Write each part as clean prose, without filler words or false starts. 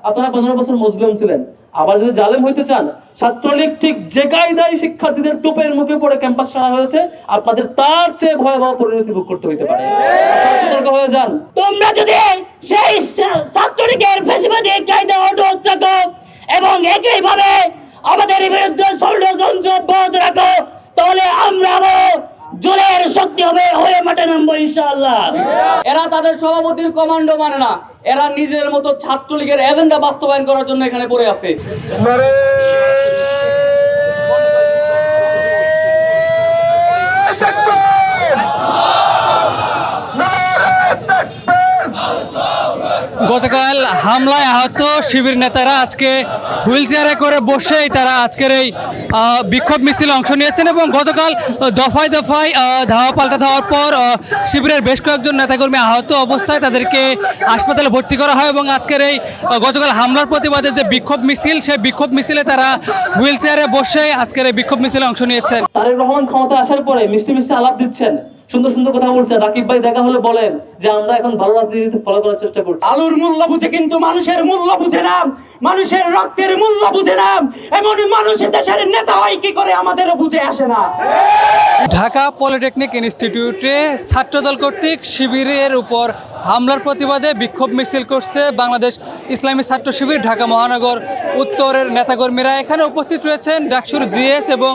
আপনারা 15 বছর মুসলিম ছিলেন, আবার যদি জালেম হইতে চান, ছাত্রলীগ ঠিক যে কায়দায় শিক্ষার্থীদের টোপের মুখে পড়ে ক্যাম্পাস ছাড়া হয়েছে, আপনাদের তার চেয়ে ভয়াবহ পরিণতি ভোগ করতে হইতে পারে। সতর্ক হয়ে যান। তোমরা যদি সেই ছাত্রলীগের ফ্যাসিবাদী কায়দা অটল থাকো এবং একইভাবে আমাদের বিরুদ্ধে ষড়যন্ত্র অব্যাহত রাখো, তাহলে আমরা জলের শক্তি হয়ে মাঠে নামবো ইনশাআল্লাহ। এরা তাদের সভাপতির কমান্ডো মানে না, এরা নিজের মতো ছাত্রলীগের এজেন্ডা বাস্তবায়ন করার জন্য এখানে পড়ে আছে। গতকাল হামলায় আহত শিবির নেতারা আজকে হুইল চেয়ারে করে বসেই তারা আজকের এই বিক্ষোভ মিছিলে অংশ নিয়েছেন এবং গতকাল দফায় দফায় ধাওয়া পাল্টা ধাওয়ার পর শিবিরের বেশ কয়েকজন নেতাকর্মী আহত অবস্থায় তাদেরকে হাসপাতালে ভর্তি করা হয় এবং আজকের এই গতকাল হামলার প্রতিবাদে যে বিক্ষোভ মিছিল, সেই বিক্ষোভ মিছিলে তারা হুইল চেয়ারে বসে আজকের এই বিক্ষোভ মিছিলে অংশ নিয়েছেন। তারেক রহমান ক্ষমতা আসার পরে মিষ্টি মিষ্টি আলাপ দিচ্ছেন, সুন্দর সুন্দর কথা বলছেন। রাকিব ভাই দেখা হলে বলেন যে আমরা এখন ভালো রাজনীতি ফলো করার চেষ্টা করছি। আলুর মূল্য বুঝে কিন্তু মানুষের মূল্য বুঝে না, মানুষের রক্তের মূল্য বুঝে না। এমন মানুষের দেশের নেতা হয় কি করে আমাদেরও বুঝে আসে না। ঢাকা পলিটেকনিক ইনস্টিটিউটে ছাত্রদল কর্তৃক শিবিরের উপর হামলার প্রতিবাদে বিক্ষোভ মিছিল করছে বাংলাদেশ ইসলামী ছাত্র শিবির ঢাকা মহানগর উত্তরের নেতাকর্মীরা। এখানে উপস্থিত রয়েছেন ডাকসুর জিএস এবং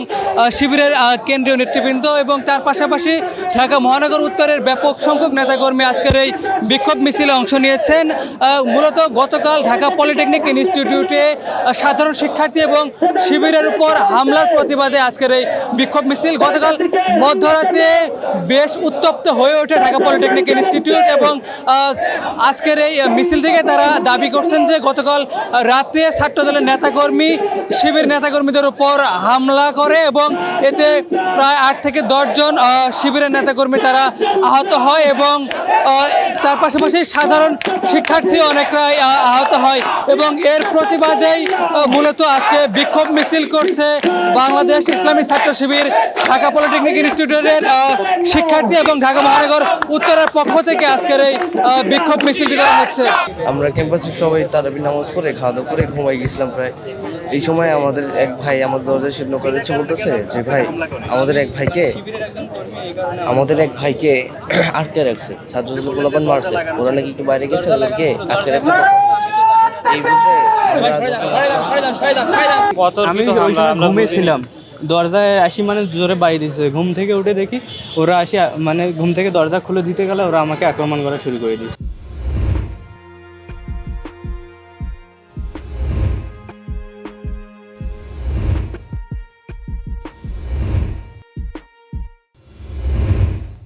শিবিরের কেন্দ্রীয় নেতৃবৃন্দ এবং তার পাশাপাশি ঢাকা মহানগর উত্তরের ব্যাপক সংখ্যক নেতাকর্মী আজকের এই বিক্ষোভ মিছিলে অংশ নিয়েছেন। মূলত গতকাল ঢাকা পলিটেকনিক ইনস্টিটিউটে সাধারণ শিক্ষার্থী এবং শিবিরের উপর হামলার প্রতিবাদে আজকের এই বিক্ষোভ মিছিল। গতকাল মধ্যরাতে বেশ উত্তপ্ত হয়ে ওঠে ঢাকা পলিটেকনিক ইনস্টিটিউট এবং আজকের এই মিছিল থেকে তারা দাবি করছেন যে গতকাল রাতে ছাত্রদলের নেতাকর্মী শিবির নেতাকর্মীদের উপর হামলা করে এবং এতে প্রায় 8 থেকে 10 জন শিবিরের নেতাকর্মী তারা আহত হয় এবং তার পাশাপাশি সাধারণ শিক্ষার্থী অনেকরাই আহত হয় এবং এর প্রতিবাদেই মূলত আজকে বিক্ষোভ মিছিল করছে বাংলাদেশ ইসলামী ছাত্র শিবির ঢাকা পলিটেকনিক ইনস্টিটিউটের শিক্ষার্থী এবং ঢাকা মহানগর উত্তরের পক্ষ থেকে আজকের এই বিক্ষোভ মিছিলটি করা হচ্ছে। আমরা ক্যাম্পাসের সবাই তারাবি নামাজ পড়ে খাওয়া দাওয়া করে ঘুমাই গেছিলাম প্রায়। এই সময় আমাদের এক ভাই আমার দরজায় সে নৌকা দিচ্ছে, বলতেছে যে ভাই আমাদের এক ভাইকে আটকে রাখছে, ছাত্রগুলো গোলাপান মারছে, ওরা নাকি একটু বাইরে গেছে, ওদেরকে আটকে রাখছে। এই বলতে আমি ঘুমিয়েছিলাম, দরজায় আসি মানে জোরে বাইরে দিয়েছে, ঘুম থেকে উঠে দেখি ওরা আসি মানে ঘুম থেকে দরজা খুলে দিতে গেলে ওরা আমাকে আক্রমণ করা শুরু করে দিয়েছে।